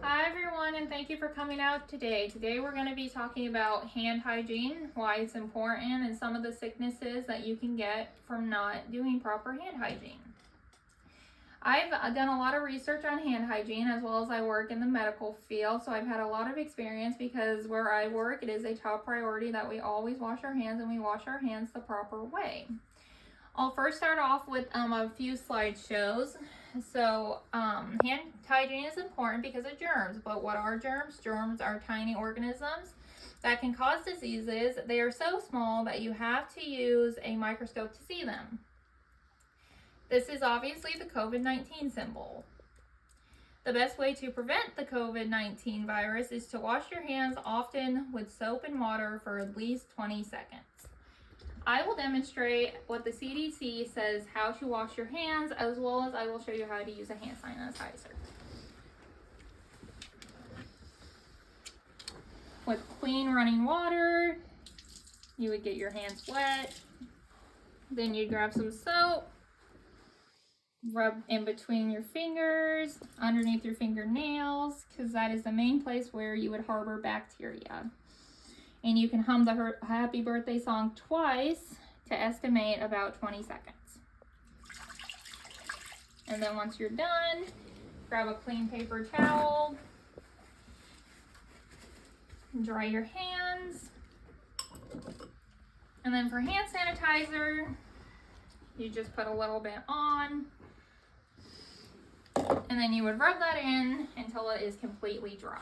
Hi everyone, and thank you for coming out today. Today we're going to be talking about hand hygiene, why it's important, and some of the sicknesses that you can get from not doing proper hand hygiene. I've done a lot of research on hand hygiene as well as I work in the medical field, so I've had a lot of experience because where I work, it is a top priority that we always wash our hands and we wash our hands the proper way. I'll first start off with a few slideshows. So hand hygiene is important because of germs, but what are germs? Germs are tiny organisms that can cause diseases. They are so small that you have to use a microscope to see them. This is obviously the COVID-19 symbol. The best way to prevent the COVID-19 virus is to wash your hands often with soap and water for at least 20 seconds. I will demonstrate what the CDC says how to wash your hands, as well as I will show you how to use a hand sanitizer. With clean running water, you would get your hands wet. Then you'd grab some soap, rub in between your fingers, underneath your fingernails, because that is the main place where you would harbor bacteria. And you can hum the happy birthday song twice to estimate about 20 seconds. And then once you're done, grab a clean paper towel, dry your hands. And then for hand sanitizer, you just put a little bit on, and then you would rub that in until it is completely dry.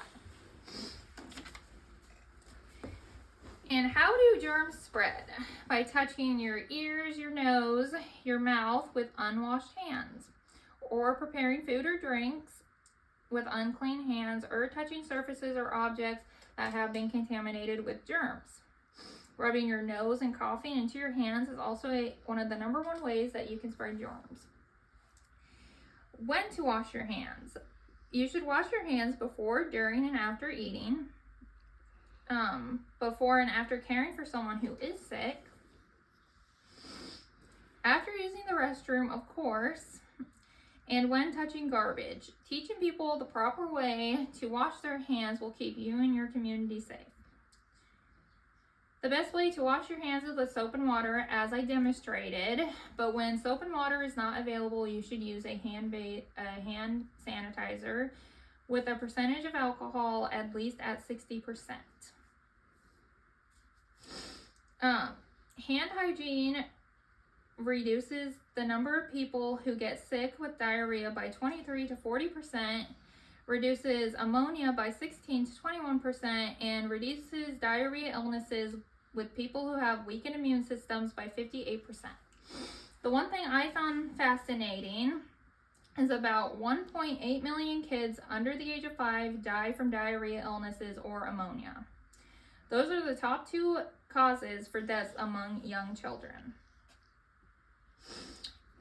And how do germs spread? By touching your ears, your nose, your mouth with unwashed hands, or preparing food or drinks with unclean hands, or touching surfaces or objects that have been contaminated with germs. Rubbing your nose and coughing into your hands is also one of the #1 ways that you can spread germs. When to wash your hands? You should wash your hands before, during, and after eating. Before and after caring for someone who is sick, after using the restroom, of course, and when touching garbage. Teaching people the proper way to wash their hands will keep you and your community safe. The best way to wash your hands is with soap and water, as I demonstrated, but when soap and water is not available, you should use a hand sanitizer with a percentage of alcohol at least at 60%. Hand hygiene reduces the number of people who get sick with diarrhea by 23 to 40%, reduces ammonia by 16 to 21%, and reduces diarrhea illnesses with people who have weakened immune systems by 58%. The one thing I found fascinating is about 1.8 million kids under the age of 5 die from diarrhea illnesses or ammonia. Those are the top 2 causes for deaths among young children.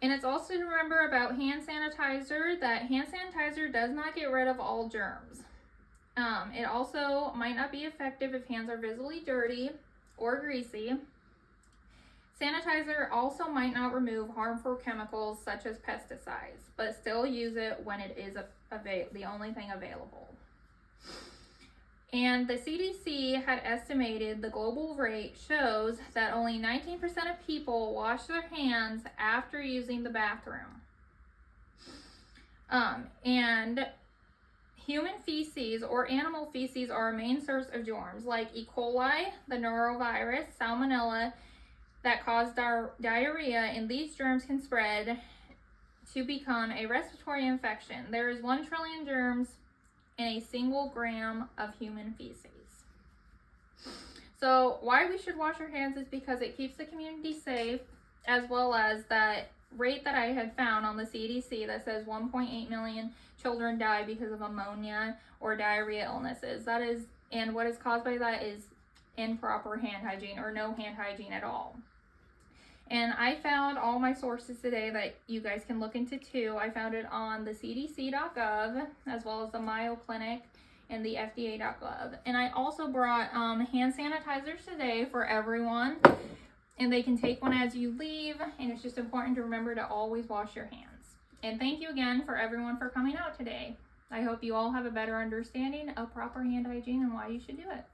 And it's also to remember about hand sanitizer that hand sanitizer does not get rid of all germs. It also might not be effective if hands are visibly dirty or greasy. Sanitizer also might not remove harmful chemicals such as pesticides, but still use it when it is the only thing available. And the CDC had estimated the global rate shows that only 19% of people wash their hands after using the bathroom. And human feces or animal feces are a main source of germs like E. coli, the norovirus, salmonella that cause diarrhea, and these germs can spread to become a respiratory infection. There is 1 trillion germs in a single gram of human feces. So why we should wash our hands is because it keeps the community safe, as well as that rate that I had found on the CDC that says 1.8 million children die because of ammonia or diarrhea illnesses. That is, and what is caused by that is improper hand hygiene or no hand hygiene at all. And I found all my sources today that you guys can look into too. I found it on the cdc.gov, as well as the Mayo Clinic and the fda.gov. And I also brought hand sanitizers today for everyone, and they can take one as you leave, and it's just important to remember to always wash your hands. And thank you again for everyone for coming out today. I hope you all have a better understanding of proper hand hygiene and why you should do it.